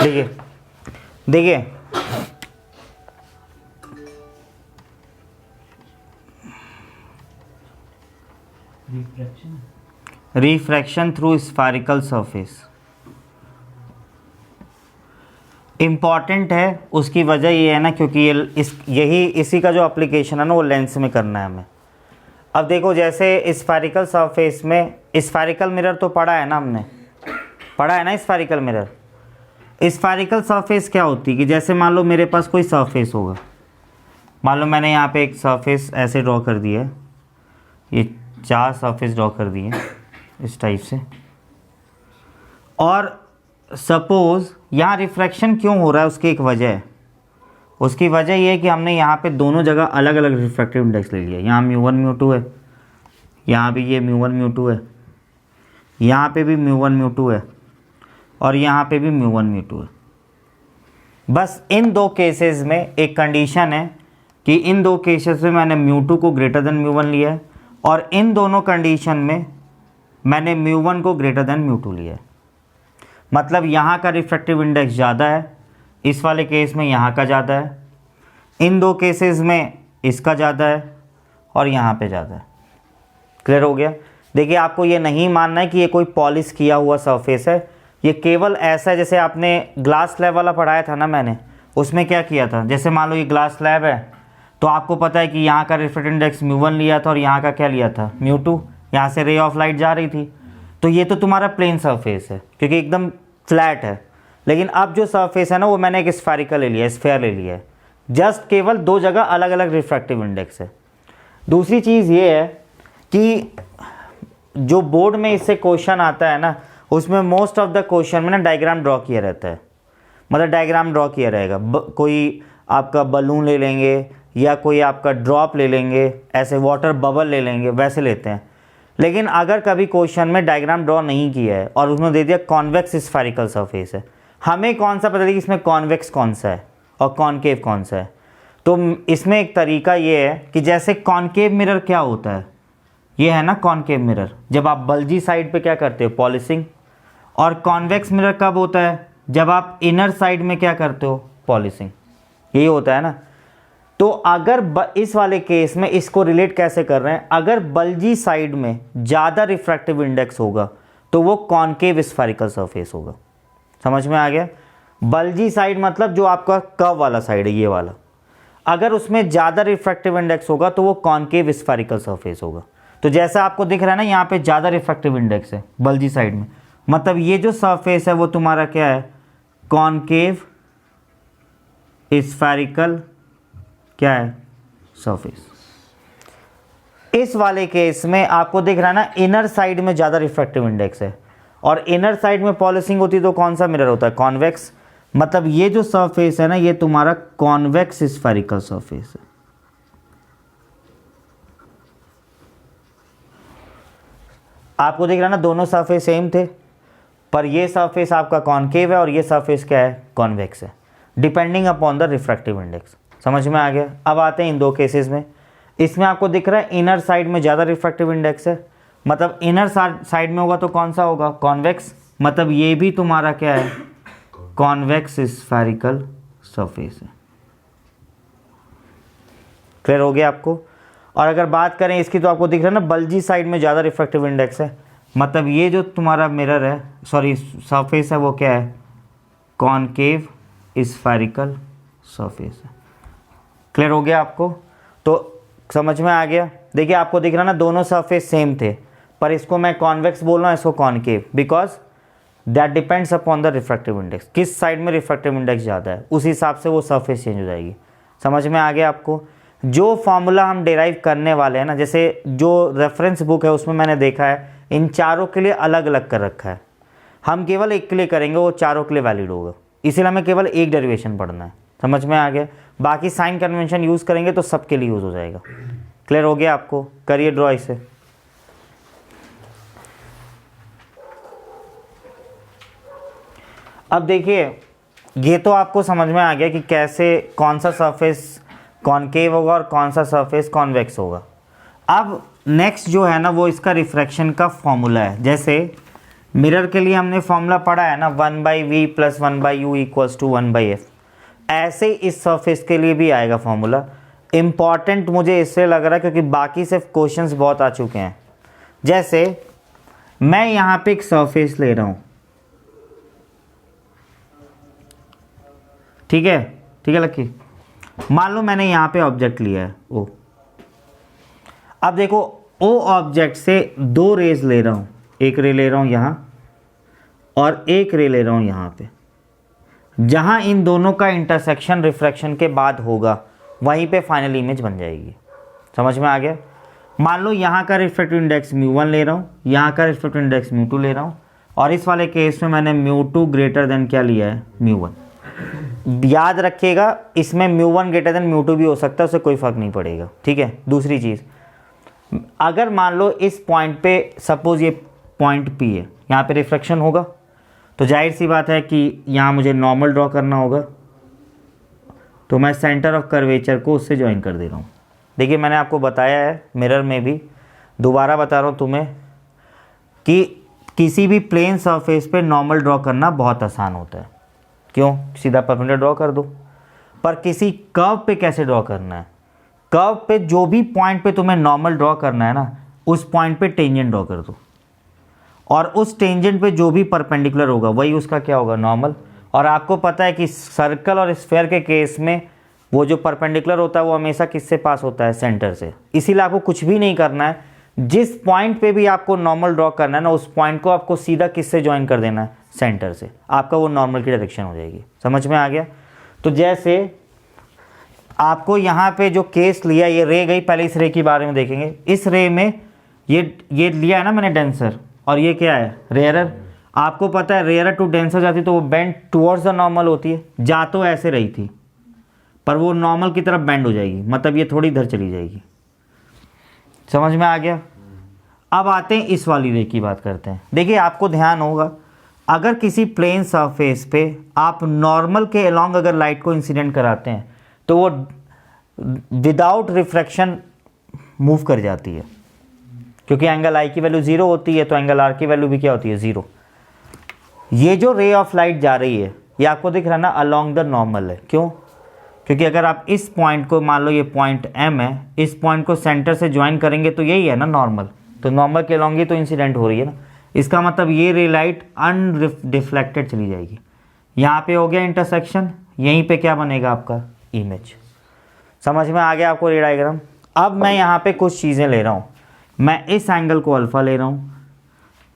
देखिए देखिए refraction through spherical surface important है। उसकी वजह ये है ना, क्योंकि यही इसी का जो एप्लीकेशन है ना वो लेंस में करना है हमें। अब देखो, जैसे स्फेरिकल सरफेस में स्फेरिकल मिरर तो पढ़ा है ना हमने, पढ़ा है ना स्फेरिकल मिरर। स्फेरिकल सरफेस क्या होती है कि जैसे मान लो मेरे पास कोई सरफेस होगा, मान लो मैंने यहाँ पे एक सरफेस ऐसे ड्रॉ कर दिया है, ये 4 सरफेस ड्रॉ कर दिए इस टाइप से, और सपोज़ यहाँ रिफ्रैक्शन क्यों हो रहा है, उसकी एक वजह है। उसकी वजह ये है कि हमने यहाँ पे दोनों जगह अलग अलग रिफ्रैक्टिव इंडेक्स ले लिया। यहाँ μ1 μ2 है, यहाँ भी ये μ1 μ2 है, यहाँ पे भी μ1 μ2 है, और यहाँ पे भी μ1 μ2 है। बस इन दो केसेस में एक कंडीशन है कि इन दो केसेस में मैंने μ2 को ग्रेटर देन μ1 लिया है, और इन दोनों कंडीशन में मैंने μ1 को ग्रेटर देन μ2 लिया है। मतलब यहाँ का रिफ्रैक्टिव इंडेक्स ज़्यादा है, इस वाले केस में यहाँ का ज़्यादा है, इन दो केसेस में इसका ज़्यादा है, और यहाँ पे ज़्यादा है। क्लियर हो गया। देखिए, आपको ये नहीं मानना है कि ये कोई पॉलिश किया हुआ सरफेस है, ये केवल ऐसा है जैसे आपने ग्लास स्लैब वाला पढ़ाया था ना मैंने, उसमें क्या किया था। जैसे मान लो ये ग्लास स्लैब है, तो आपको पता है कि यहाँ का रिफ्रैक्टिव इंडेक्स μ1 लिया था और यहाँ का क्या लिया था μ2। यहाँ से रे ऑफ लाइट जा रही थी, तो ये तो तुम्हारा प्लेन सरफेस है क्योंकि एकदम फ्लैट है। लेकिन अब जो सरफेस है ना वो मैंने एक स्फेरिकल ले लिया है, स्फेयर ले लिया है, जस्ट केवल दो जगह अलग अलग रिफ्रैक्टिव इंडेक्स है। दूसरी चीज़ ये है कि जो बोर्ड में इससे क्वेश्चन आता है ना, उसमें मोस्ट ऑफ द क्वेश्चन में ना डायग्राम ड्रॉ किया रहता है, मतलब डायग्राम ड्रॉ किया रहेगा। कोई आपका बलून ले लेंगे या कोई आपका ड्रॉप ले लेंगे, ऐसे वाटर बबल ले लेंगे, वैसे लेते हैं। लेकिन अगर कभी क्वेश्चन में डायग्राम ड्रॉ नहीं किया है और उसमें दे दिया कॉन्वेक्स स्फेरिकल सरफेस है, हमें कौन सा पता है कि इसमें कॉन्वेक्स कौन सा है और कॉनकेव कौन सा है। तो इसमें एक तरीका ये है कि जैसे कॉनकेव मिरर क्या होता है, ये है ना कॉनकेव मिरर, जब आप बल्जी साइड पे क्या करते हो पॉलिशिंग, और कॉन्वेक्स मिरर कब होता है, जब आप इनर साइड में क्या करते हो पॉलिशिंग, यही होता है ना। तो अगर इस वाले केस में इसको रिलेट कैसे कर रहे हैं, अगर बल्जी साइड में ज़्यादा रिफ्रैक्टिव इंडेक्स होगा तो वो कॉनकेव स्फेरिकल सरफेस होगा। समझ में आ गया। बल्जी साइड मतलब जो आपका कर्व वाला साइड है, ये वाला, अगर उसमें ज़्यादा रिफ्रैक्टिव इंडेक्स होगा तो वो कॉनकेव स्फेरिकल सरफेस होगा। तो जैसा आपको दिख रहा है ना, यहाँ पे ज़्यादा रिफ्रैक्टिव इंडेक्स है बल्जी साइड में, मतलब ये जो सरफेस है वो तुम्हारा क्या है, कॉनकेव स्फेरिकल क्या है सरफेस। इस वाले केस में आपको दिख रहा है ना, इनर साइड में ज़्यादा रिफ्रैक्टिव इंडेक्स है, और इनर साइड में पॉलिशिंग होती है तो कौन सा मिरर होता है, कॉन्वेक्स। मतलब ये जो सरफेस है ना, ये तुम्हारा कॉन्वेक्स स्फेरिकल सरफेस है। आपको दिख रहा है ना, दोनों सरफेस सेम थे, पर ये सरफेस आपका कॉनकेव है और ये सरफेस क्या है, कॉन्वेक्स है, depending upon the refractive index. समझ में आ गया। अब आते हैं इन दो केसेस में। इसमें आपको दिख रहा है इनर साइड में ज़्यादा रिफ्रैक्टिव इंडेक्स है, मतलब इनर साइड में होगा तो कौन सा होगा, कॉन्वेक्स। मतलब ये भी तुम्हारा क्या है, कॉन्वेक्स स्फेरिकल सरफेस है। क्लियर हो गया आपको। और अगर बात करें इसकी, तो आपको दिख रहा है ना, बल्जी साइड में ज़्यादा रिफ्रैक्टिव इंडेक्स है, मतलब ये जो तुम्हारा मिरर है, सॉरी सरफेस है, वो क्या है, कॉनकेव स्फेरिकल सरफेस है। क्लियर हो गया आपको। तो समझ में आ गया। देखिए, आपको दिख रहा है ना, दोनों सरफेस सेम थे, पर इसको मैं कॉन्वेक्स बोल रहा हूँ, इसको concave, because that depends upon the refractive index. किस साइड में रिफ्रैक्टिव इंडेक्स ज़्यादा है, उस हिसाब से वो सरफेस चेंज हो जाएगी। समझ में आ गया आपको। जो फॉर्मूला हम डिराइव करने वाले हैं ना, जैसे जो रेफरेंस बुक है उसमें मैंने देखा है इन चारों के लिए अलग अलग कर रखा है, हम केवल एक के लिए करेंगे, वो चारों के लिए वैलिड होगा, इसीलिए हमें केवल एक डेरिवेशन पढ़ना है। समझ में आ गया। बाकी साइन कन्वेंशन यूज़ करेंगे तो सबके लिए यूज़ हो जाएगा। क्लियर हो गया आपको। करिए ड्रॉ इसे। अब देखिए, ये तो आपको समझ में आ गया कि कैसे कौन सा सरफेस कॉनकेव होगा और कौन सा सरफेस कॉन्वेक्स होगा। अब नेक्स्ट जो है ना, वो इसका रिफ्रैक्शन का फॉर्मूला है। जैसे मिरर के लिए हमने फॉर्मूला पढ़ा है ना, 1/v + 1/u = 1/f। ऐसे इस सरफेस के लिए भी आएगा फॉर्मूला। इम्पॉर्टेंट मुझे इससे लग रहा है क्योंकि बाकी से क्वेश्चंस बहुत आ चुके हैं। जैसे मैं यहाँ पे एक सरफेस ले रहा हूँ, ठीक है लक्की। मान लो मैंने यहाँ पे ऑब्जेक्ट लिया है ओ। अब देखो ओ ऑब्जेक्ट से 2 रेज ले रहा हूँ, एक रे ले रहा हूँ यहाँ और एक रे ले रहा हूँ यहाँ पे। जहाँ इन दोनों का इंटरसेक्शन रिफ्रैक्शन के बाद होगा वहीं पे फाइनल इमेज बन जाएगी। समझ में आ गया? मान लो यहाँ का रिफ्रैक्टिव इंडेक्स μ1 ले रहा हूँ, यहाँ का रिफ्रैक्टिव इंडेक्स μ2 ले रहा हूँ, और इस वाले केस में मैंने μ2 ग्रेटर देन क्या लिया है, μ1। याद रखिएगा इसमें μ1 ग्रेटर देन μ2 भी हो सकता है, उससे कोई फ़र्क नहीं पड़ेगा, ठीक है। दूसरी चीज़, अगर मान लो इस पॉइंट पे सपोज ये पॉइंट P है, यहाँ पे रिफ्रैक्शन होगा, तो जाहिर सी बात है कि यहाँ मुझे नॉर्मल ड्रॉ करना होगा, तो मैं सेंटर ऑफ कर्वेचर को उससे ज्वाइन कर दे रहा हूँ। देखिए मैंने आपको बताया है मिरर में भी, दोबारा बता रहा हूँ तुम्हें कि किसी भी प्लेन सरफेस पे नॉर्मल ड्रॉ करना बहुत आसान होता है। क्यों? सीधा परपेंडिकुलर ड्रॉ कर दो। पर किसी कर्व पे कैसे ड्रॉ करना है? कर्व पे जो भी पॉइंट पे तुम्हें नॉर्मल ड्रॉ करना है ना, उस पॉइंट पे टेंजेंट ड्रॉ कर दो, और उस टेंजेंट पे जो भी परपेंडिकुलर होगा वही उसका क्या होगा, नॉर्मल। और आपको पता है कि सर्कल और स्फेयर के केस में वो जो परपेंडिकुलर होता है वो हमेशा किससे पास होता है, सेंटर से। इसीलिए आपको कुछ भी नहीं करना है, जिस पॉइंट पे भी आपको नॉर्मल ड्रॉ करना है ना, उस पॉइंट को आपको सीधा किससे ज्वाइन कर देना है, सेंटर से। आपका वो नॉर्मल की डायरेक्शन हो जाएगी। समझ में आ गया? तो जैसे आपको यहाँ पे जो केस लिया, ये रे गई, पहले इस रे के बारे में देखेंगे। इस रे में ये लिया है ना मैंने डेंसर, और ये क्या है, रेयरर। आपको पता है रेयरर टू डेंसर जाती तो वो बेंड टुवर्ड्स द नॉर्मल होती है। जा तो ऐसे रही थी पर वो नॉर्मल की तरफ बेंड हो जाएगी, मतलब ये थोड़ी इधर चली जाएगी। समझ में आ गया? अब आते हैं इस वाली रे की बात करते हैं। देखिए आपको ध्यान होगा, अगर किसी प्लेन सरफेस पे आप नॉर्मल के अलोंग अगर लाइट को इंसिडेंट कराते हैं तो वो विदाउट रिफ्रैक्शन मूव कर जाती है, क्योंकि एंगल आई की वैल्यू 0 होती है, तो एंगल आर की वैल्यू भी क्या होती है, 0। ये जो रे ऑफ लाइट जा रही है ये आपको दिख रहा है ना, अलोंग द नॉर्मल है। क्यों? क्योंकि अगर आप इस पॉइंट को, मान लो ये पॉइंट M है, इस पॉइंट को सेंटर से ज्वाइन करेंगे तो यही है ना नॉर्मल, तो नॉर्मल के अलोंग ही तो इंसिडेंट हो रही है ना। इसका मतलब ये रे लाइट अनडिफ्लेक्टेड चली जाएगी। यहाँ पे हो गया इंटरसेक्शन, यहीं पे क्या बनेगा आपका, इमेज। समझ में आ गया आपको रे डायग्राम? अब मैं यहाँ पे कुछ चीज़ें ले रहा हूँ। मैं इस एंगल को अल्फ़ा ले रहा हूँ,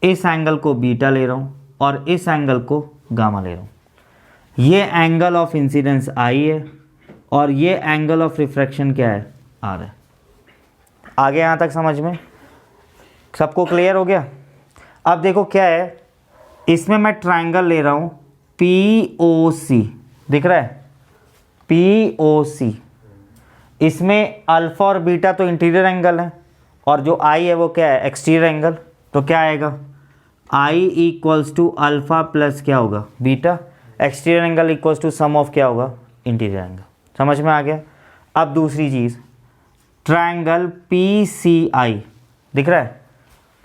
इस एंगल को बीटा ले रहा हूँ, और इस एंगल को गामा ले रहा हूँ। ये एंगल ऑफ इंसिडेंस आई है और ये एंगल ऑफ रिफ्रैक्शन क्या है, आर है। आगे यहाँ तक समझ में सबको क्लियर हो गया? अब देखो क्या है, इसमें मैं ट्रायंगल ले रहा हूँ POC, दिख रहा है POC। इसमें अल्फ़ा और बीटा तो इंटीरियर एंगल है, और जो आई है वो क्या है, एक्सटीरियर एंगल। तो क्या आएगा, I equals to alpha plus क्या होगा, beta. Exterior angle equals to sum of क्या होगा, इंटीरियर एंगल। समझ में आ गया? अब दूसरी चीज़, ट्रायंगल PCI, दिख रहा है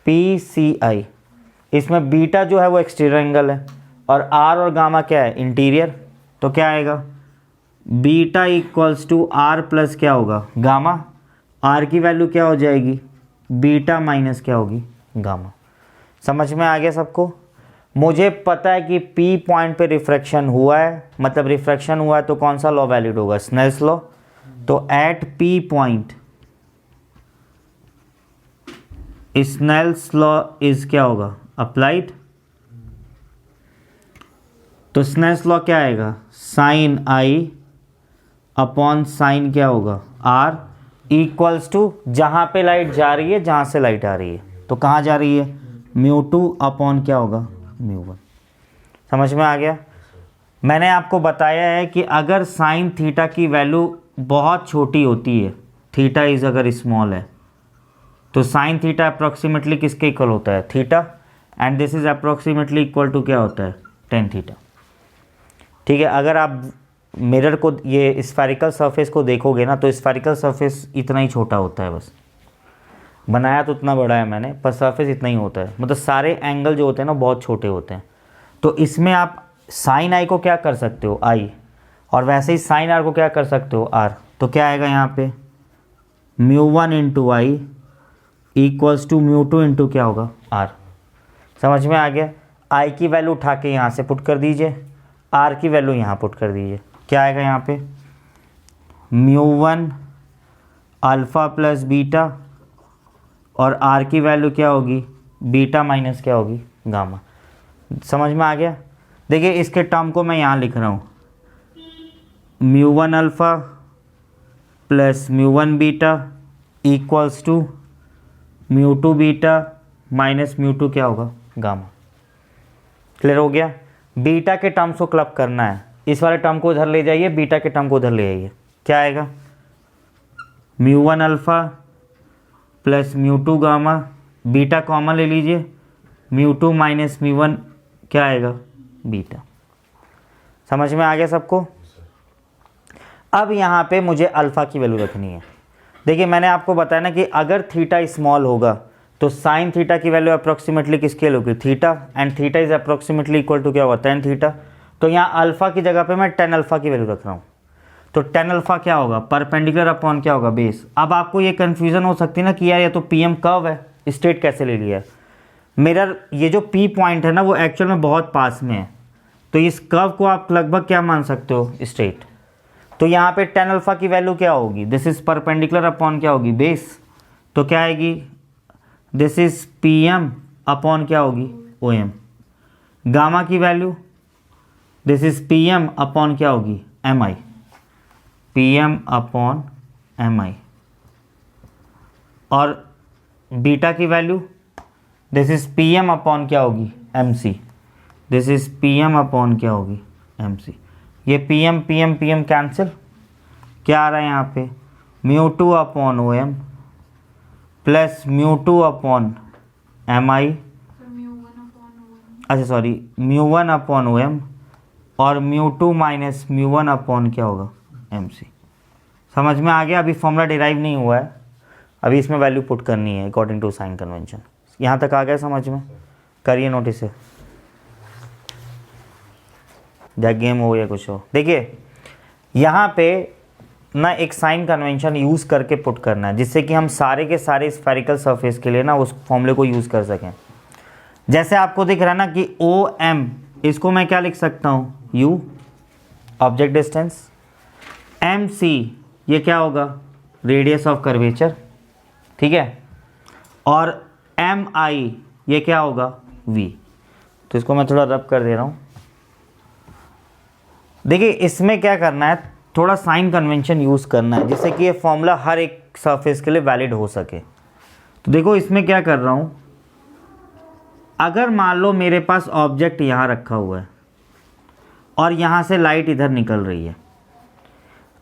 PCI। इसमें बीटा जो है वो एक्सटीरियर एंगल है, और आर और गामा क्या है, इंटीरियर। तो क्या आएगा, beta equals to r plus क्या होगा, गामा। आर की वैल्यू क्या हो जाएगी, बीटा माइनस क्या होगी, गामा। समझ में आ गया सबको? मुझे पता है कि P पॉइंट पे रिफ्रैक्शन हुआ है, मतलब रिफ्रैक्शन हुआ है तो कौन सा लॉ वैलिड होगा, स्नेल्स लॉ। तो at P point Snell's law is क्या होगा, अप्लाइड। तो स्नेल्स लॉ क्या आएगा, साइन आई अपॉन साइन क्या होगा, आर, इक्वल्स टू जहाँ पे लाइट जा रही है, जहाँ से लाइट आ रही है, तो कहाँ जा रही है, μ2 अपॉन क्या होगा, μ1। समझ में आ गया? मैंने आपको बताया है कि अगर साइन थीटा की वैल्यू बहुत छोटी होती है, थीटा इज़ अगर स्मॉल है, तो साइन थीटा अप्रॉक्सीमेटली किसके इक्वल होता है, theta, and this is approximately equal to क्या होता है, टेन थीटा। ठीक है? अगर आप मिरर को, ये स्फेरिकल सरफेस को देखोगे ना, तो स्फेरिकल सरफेस इतना ही छोटा होता है बस। बनाया तो उतना बड़ा है मैंने, पर सरफेस इतना ही होता है, मतलब सारे एंगल जो होते हैं ना बहुत छोटे होते हैं। तो इसमें आप साइन आई को क्या कर सकते हो, आई, और वैसे ही साइन आर को क्या कर सकते हो, आर। तो क्या आएगा यहाँ पे, μ1 into I equals to μ2 into क्या होगा, आर। समझ में आ गया। आई की वैल्यू उठा के यहाँ से पुट कर दीजिए, आर की वैल्यू यहाँ पुट कर दीजिए। क्या आएगा यहाँ पे, μ1 अल्फ़ा प्लस बीटा, और आर की वैल्यू क्या होगी, बीटा माइनस क्या होगी, गामा। समझ में आ गया। देखिए इसके टर्म को मैं यहाँ लिख रहा हूँ, μ1 alpha plus μ1 beta equals to μ2 beta minus μ2 क्या होगा, गामा। क्लियर हो गया। बीटा के टर्म्स को क्लब करना है, इस वाले टर्म को उधर ले जाइए, बीटा के टर्म को उधर ले आइए। क्या आएगा, μ1 alpha plus μ2 gamma, beta common ले लीजिए, μ2 माइनस μ1 क्या आएगा, बीटा। समझ में आ गया सबको। अब यहाँ पे मुझे अल्फ़ा की वैल्यू रखनी है। देखिए मैंने आपको बताया ना कि अगर थीटा स्मॉल होगा तो साइन थीटा की वैल्यू अप्रोक्सीमेटली किसके होगी, theta, and theta is approximately equal to क्या होगा, टेन थीटा। तो यहाँ अल्फ़ा की जगह पे मैं टेन अल्फ़ा की वैल्यू रख रहा हूँ। तो टेन अल्फ़ा क्या होगा, परपेंडिकुलर अपॉन क्या होगा, बेस। अब आपको ये कन्फ्यूज़न हो सकती है ना कि यार ये तो पी एम कर्व है, स्ट्रेट कैसे ले लिया है। मिरर ये जो पी पॉइंट है ना वो एक्चुअल में बहुत पास में है, तो इस कर्व को आप लगभग क्या मान सकते हो, स्ट्रेट। तो यहाँ पे टेन अल्फ़ा की वैल्यू क्या होगी, दिस इज परपेंडिकुलर अपॉन क्या होगी, बेस। तो क्या आएगी, this is P M upon क्या होगी, ओ एम। गामा की value, this is P M upon क्या होगी, M I, P M upon M I. और बीटा की value, this is P M upon क्या होगी, M C, this is P M upon क्या होगी, एम सी। ये पी एम कैंसिल, क्या आ रहा है यहाँ पे, μ2 upon O M plus μ2 upon M I, अच्छा सॉरी μ1 अपॉन ओ एम, और μ2 माइनस μ1 अपॉन क्या होगा, एम सी। समझ में आ गया। अभी फॉर्मूला डिराइव नहीं हुआ है, अभी इसमें वैल्यू पुट करनी है अकॉर्डिंग टू साइन कन्वेंशन। यहाँ तक आ गया समझ में, करिए नोटिस से, या गेम हो या कुछ हो। देखिए यहाँ पे ना एक साइन कन्वेंशन यूज़ करके पुट करना है, जिससे कि हम सारे के सारे स्फेरिकल सरफेस के लिए ना उस फॉर्मूले को यूज़ कर सकें। जैसे आपको दिख रहा है ना कि ओ एम, इसको मैं क्या लिख सकता हूँ, u object distance, M C ये क्या होगा, रेडियस ऑफ कर्वेचर, ठीक है, और एम आई ये क्या होगा, वी। तो इसको मैं थोड़ा रब कर दे रहा हूँ। देखिए इसमें क्या करना है, थोड़ा साइन कन्वेंशन यूज़ करना है, जिससे कि ये फॉर्मूला हर एक सरफेस के लिए वैलिड हो सके। तो देखो इसमें क्या कर रहा हूँ, अगर मान लो मेरे पास ऑब्जेक्ट यहाँ रखा हुआ है और यहाँ से लाइट इधर निकल रही है,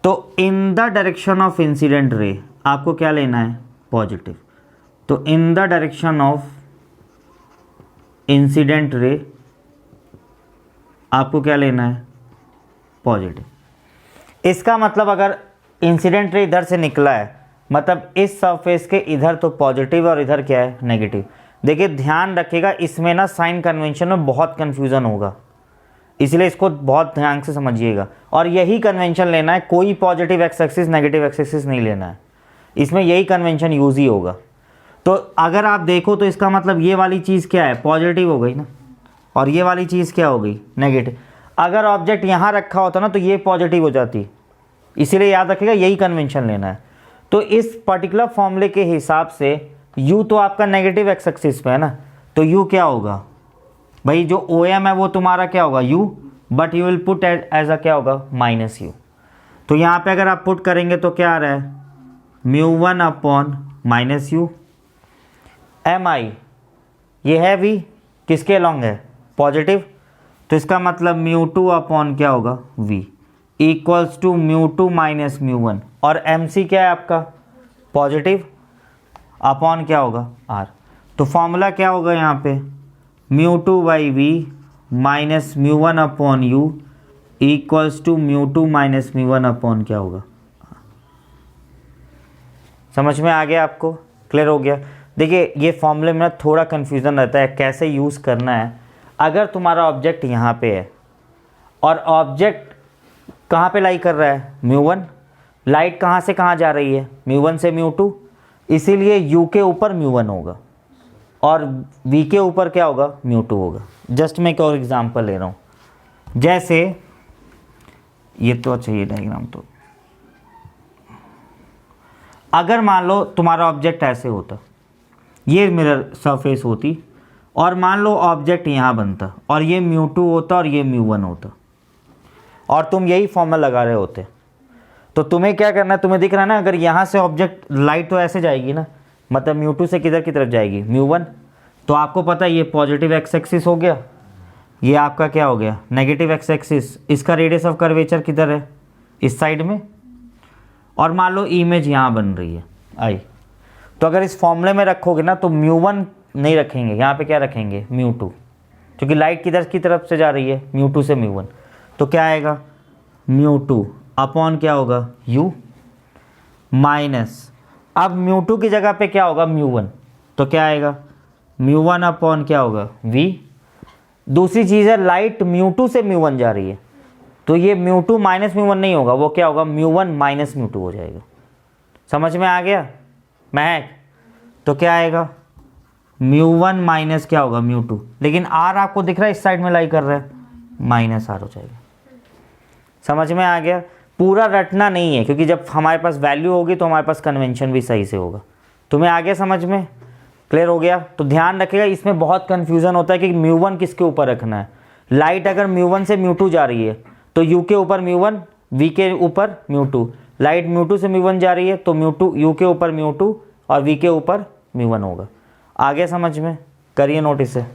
तो in the direction of incident ray आपको क्या लेना है, पॉजिटिव। तो in the direction of incident ray आपको क्या लेना है, पॉजिटिव। इसका मतलब अगर इंसिडेंट रे इधर से निकला है, मतलब इस सरफेस के इधर तो पॉजिटिव और इधर क्या है, नेगेटिव। देखिए ध्यान रखिएगा, इसमें ना साइन कन्वेंशन में बहुत कन्फ्यूज़न होगा, इसलिए इसको बहुत ध्यान से समझिएगा। और यही कन्वेंशन लेना है, कोई positive x axis negative x axis नहीं लेना है, इसमें यही कन्वेंशन यूज़ ही होगा। तो अगर आप देखो तो इसका मतलब ये वाली चीज़ क्या है, पॉजिटिव हो गई ना, और ये वाली चीज़ क्या हो गई, नेगेटिव। अगर ऑब्जेक्ट यहाँ रखा होता ना तो ये पॉजिटिव हो जाती, इसीलिए याद रखिएगा यही कन्वेंशन लेना है। तो इस पर्टिकुलर फॉर्मूले के हिसाब से u तो आपका नेगेटिव एक्स एक्सिस पे है ना, तो u क्या होगा भाई, जो ओ एम है वो तुम्हारा क्या होगा, u, but you will put as a क्या होगा, माइनस u। तो यहाँ पे अगर आप पुट करेंगे तो क्या आ रहा है, μ1 अपॉन माइनस u, एम आई ये है v, किसके अलॉन्ग है, पॉजिटिव। तो इसका मतलब μ2 अपॉन क्या होगा, v इक्वल्स टू μ2 माइनस μ1, और mc क्या है आपका, पॉजिटिव, अपॉन क्या होगा, r। तो फॉर्मूला क्या होगा यहाँ पे, μ2 by V minus μ1 upon u equals to μ2 minus μ1 upon क्या होगा। समझ में आ गया आपको। क्लियर हो गया। देखिए ये फॉर्मूले में ना थोड़ा कन्फ्यूज़न रहता है कैसे यूज़ करना है। अगर तुम्हारा ऑब्जेक्ट यहाँ पे है और ऑब्जेक्ट कहाँ पे लाई कर रहा है, μ1, लाइट कहाँ से कहाँ जा रही है, μ1 से μ2, इसीलिए u के ऊपर μ1 होगा और v के ऊपर क्या होगा, μ2 होगा। जस्ट मैं एक और एग्जांपल ले रहा हूँ, जैसे ये तो अच्छा ये डायग्राम तो, अगर मान लो तुम्हारा ऑब्जेक्ट ऐसे होता, ये मिरर सरफेस होती, और मान लो ऑब्जेक्ट यहाँ बनता और ये μ2 होता और ये μ1 होता, और तुम यही फॉर्मूला लगा रहे होते, तो तुम्हें क्या करना है, तुम्हें दिख रहा है ना, अगर यहाँ से ऑब्जेक्ट लाइट तो ऐसे जाएगी ना, मतलब μ2 से किधर की तरफ जाएगी, μ1, तो आपको पता है ये पॉजिटिव एक्स एक्सिस हो गया, ये आपका क्या हो गया, नेगेटिव एक्स एक्सिस। इसका रेडियस ऑफ कर्वेचर किधर है, इस साइड में, और मान लो इमेज यहाँ बन रही है आई, तो अगर इस फॉर्मूले में रखोगे ना तो μ1 नहीं रखेंगे, यहाँ पे क्या रखेंगे, μ2, क्योंकि लाइट किधर की तरफ से जा रही है, μ2 से μ1, तो क्या आएगा, μ2 अपॉन क्या होगा, u माइनस, अब μ2 की जगह पे क्या होगा, μ1, तो क्या आएगा, μ1 अपॉन क्या होगा, v। दूसरी चीज़ है लाइट μ2 से μ1 जा रही है, तो ये μ2 माइनस μ1 नहीं होगा, वो क्या होगा, μ1 माइनस μ2 हो जाएगा। समझ में आ गया महक? तो क्या आएगा, μ1 माइनस क्या होगा, μ2, लेकिन r आपको दिख रहा है इस साइड में लाई कर रहा है, माइनस r हो जाएगा। समझ में आ गया? पूरा रटना नहीं है, क्योंकि जब हमारे पास वैल्यू होगी तो हमारे पास कन्वेंशन भी सही से होगा। तुम्हें आ गया समझ में? क्लियर हो गया? तो ध्यान रखिएगा, इसमें बहुत कन्फ्यूज़न होता है कि μ1 किसके ऊपर रखना है। लाइट अगर μ1 से μ2 जा रही है तो u के ऊपर μ1, v के ऊपर μ2, लाइट μ2 से μ1 जा रही है तो u के ऊपर μ2 और v के ऊपर μ1 होगा। आ गया समझ में? करिए नोट इसे।